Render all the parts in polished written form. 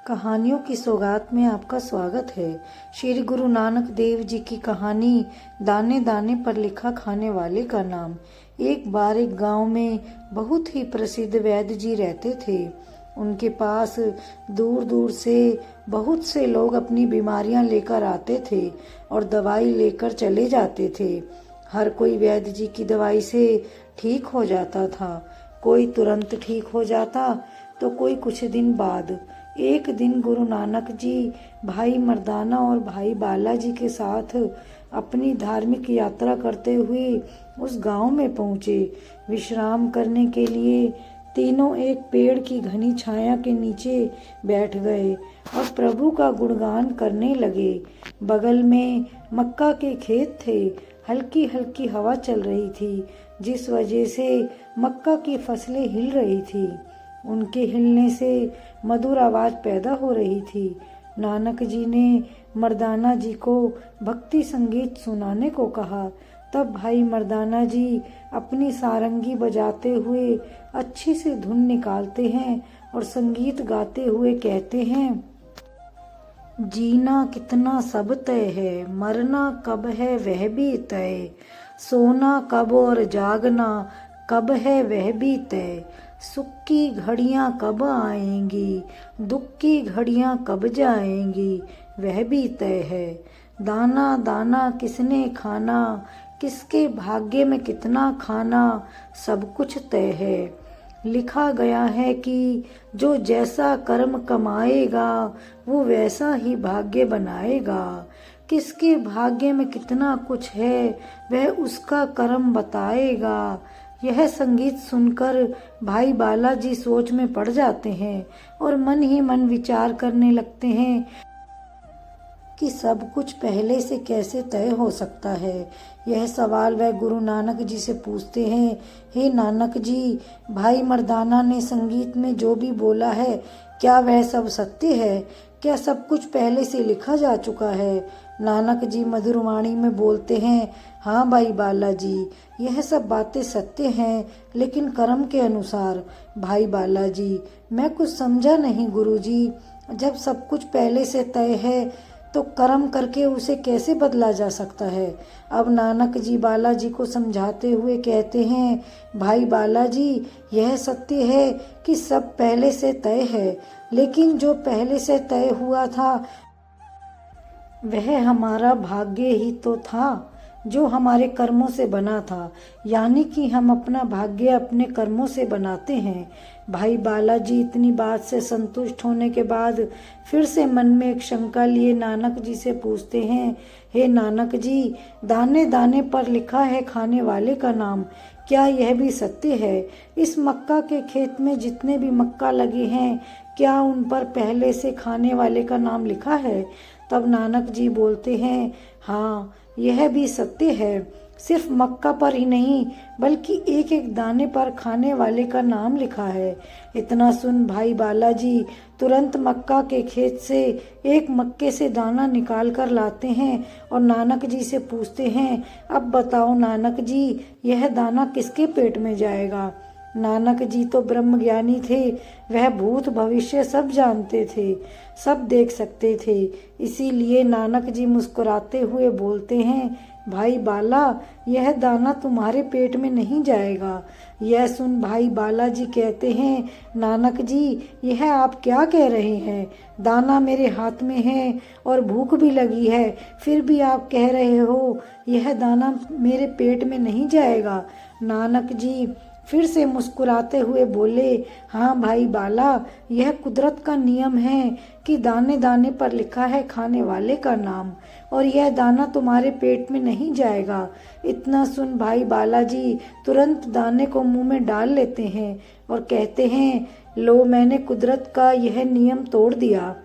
कहानियों की सौगात में आपका स्वागत है। श्री गुरु नानक देव जी की कहानी दाने दाने पर लिखा खाने वाले का नाम। एक बार एक गांव में बहुत ही प्रसिद्ध वैद्य जी रहते थे। उनके पास दूर दूर से बहुत से लोग अपनी बीमारियां लेकर आते थे और दवाई लेकर चले जाते थे। हर कोई वैद्य जी की दवाई से ठीक हो जाता था। कोई तुरंत ठीक हो जाता तो कोई कुछ दिन बाद। एक दिन गुरु नानक जी भाई मर्दाना और भाई बालाजी के साथ अपनी धार्मिक यात्रा करते हुए उस गांव में पहुंचे। विश्राम करने के लिए तीनों एक पेड़ की घनी छाया के नीचे बैठ गए और प्रभु का गुणगान करने लगे। बगल में मक्का के खेत थे। हल्की हल्की हवा चल रही थी, जिस वजह से मक्का की फसलें हिल रही थी। उनके हिलने से मधुर आवाज पैदा हो रही थी। नानक जी ने मर्दाना जी को भक्ति संगीत सुनाने को कहा। तब भाई मर्दाना जी अपनी सारंगी बजाते हुए अच्छी से धुन निकालते हैं और संगीत गाते हुए कहते हैं, जीना कितना सब तय है, मरना कब है वह भी तय, सोना कब और जागना कब है वह भी तय, सुख की घड़ियां कब आएंगी, दुख की घड़ियां कब जाएंगी, वह भी तय है। दाना दाना किसने खाना, किसके भाग्य में कितना खाना, सब कुछ तय है। लिखा गया है कि जो जैसा कर्म कमाएगा वो वैसा ही भाग्य बनाएगा। किसके भाग्य में कितना कुछ है वह उसका कर्म बताएगा। यह संगीत सुनकर भाई बालाजी सोच में पड़ जाते हैं और मन ही मन विचार करने लगते हैं कि सब कुछ पहले से कैसे तय हो सकता है। यह सवाल वह गुरु नानक जी से पूछते हैं, हे नानक जी, भाई मर्दाना ने संगीत में जो भी बोला है क्या वह सब सत्य है? क्या सब कुछ पहले से लिखा जा चुका है? नानक जी मधुर वाणी में बोलते हैं, हाँ भाई बालाजी, यह सब बातें सत्य हैं, लेकिन कर्म के अनुसार। भाई बालाजी, मैं कुछ समझा नहीं गुरुजी। जब सब कुछ पहले से तय है तो कर्म करके उसे कैसे बदला जा सकता है? अब नानक जी बालाजी को समझाते हुए कहते हैं, भाई बालाजी, यह सत्य है कि सब पहले से तय है, लेकिन जो पहले से तय हुआ था वह हमारा भाग्य ही तो था, जो हमारे कर्मों से बना था। यानी कि हम अपना भाग्य अपने कर्मों से बनाते हैं। भाई बालाजी इतनी बात से संतुष्ट होने के बाद फिर से मन में एक शंका लिए नानक जी से पूछते हैं, हे नानक जी, दाने दाने पर लिखा है खाने वाले का नाम, क्या यह भी सत्य है? इस मक्का के खेत में जितने भी मक्का लगे हैं क्या उन पर पहले से खाने वाले का नाम लिखा है? तब नानक जी बोलते हैं, हाँ, यह भी सत्य है। सिर्फ मक्का पर ही नहीं बल्कि एक एक दाने पर खाने वाले का नाम लिखा है। इतना सुन भाई बालाजी तुरंत मक्का के खेत से एक मक्के से दाना निकाल कर लाते हैं और नानक जी से पूछते हैं, अब बताओ नानक जी, यह दाना किसके पेट में जाएगा? नानक जी तो ब्रह्म ज्ञानी थे, वह भूत भविष्य सब जानते थे, सब देख सकते थे। इसीलिए नानक जी मुस्कुराते हुए बोलते हैं, भाई बाला, यह दाना तुम्हारे पेट में नहीं जाएगा। यह सुन भाई बालाजी कहते हैं, नानक जी, यह आप क्या कह रहे हैं? दाना मेरे हाथ में है और भूख भी लगी है, फिर भी आप कह रहे हो यह दाना मेरे पेट में नहीं जाएगा। नानक जी फिर से मुस्कुराते हुए बोले, हाँ भाई बाला, यह कुदरत का नियम है कि दाने दाने पर लिखा है खाने वाले का नाम, और यह दाना तुम्हारे पेट में नहीं जाएगा। इतना सुन भाई बालाजी तुरंत दाने को मुंह में डाल लेते हैं और कहते हैं, लो, मैंने कुदरत का यह नियम तोड़ दिया।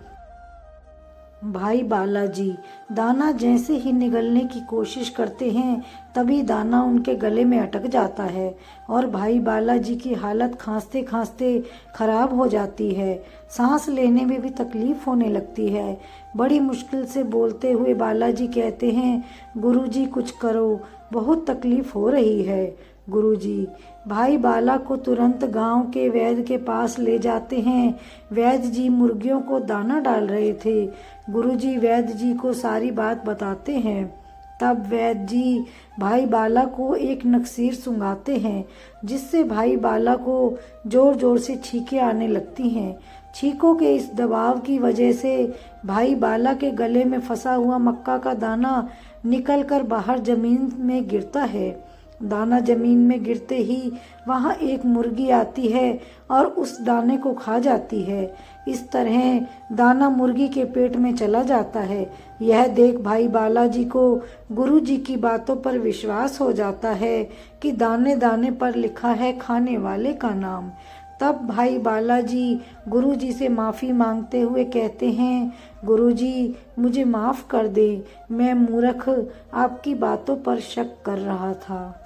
भाई बालाजी दाना जैसे ही निगलने की कोशिश करते हैं तभी दाना उनके गले में अटक जाता है और भाई बालाजी की हालत खांसते खांसते खराब हो जाती है। सांस लेने में भी तकलीफ होने लगती है। बड़ी मुश्किल से बोलते हुए बालाजी कहते हैं, गुरुजी कुछ करो, बहुत तकलीफ हो रही है। गुरुजी भाई बाला को तुरंत गांव के वैद्य के पास ले जाते हैं। वैद्य जी मुर्गियों को दाना डाल रहे थे। गुरुजी वैद्य जी को सारी बात बताते हैं। तब वैद्य जी भाई बाला को एक नक्सीर सुंघाते हैं, जिससे भाई बाला को जोर जोर से छींकें आने लगती हैं। छींकों के इस दबाव की वजह से भाई बाला के गले में फंसा हुआ मक्का का दाना निकलकर बाहर जमीन में गिरता है। दाना जमीन में गिरते ही वहां एक मुर्गी आती है और उस दाने को खा जाती है। इस तरह दाना मुर्गी के पेट में चला जाता है। यह देख भाई बालाजी को गुरुजी की बातों पर विश्वास हो जाता है कि दाने दाने पर लिखा है खाने वाले का नाम। तब भाई बालाजी गुरुजी से माफ़ी मांगते हुए कहते हैं, गुरुजी मुझे माफ़ कर दे, मैं मूर्ख आपकी बातों पर शक कर रहा था।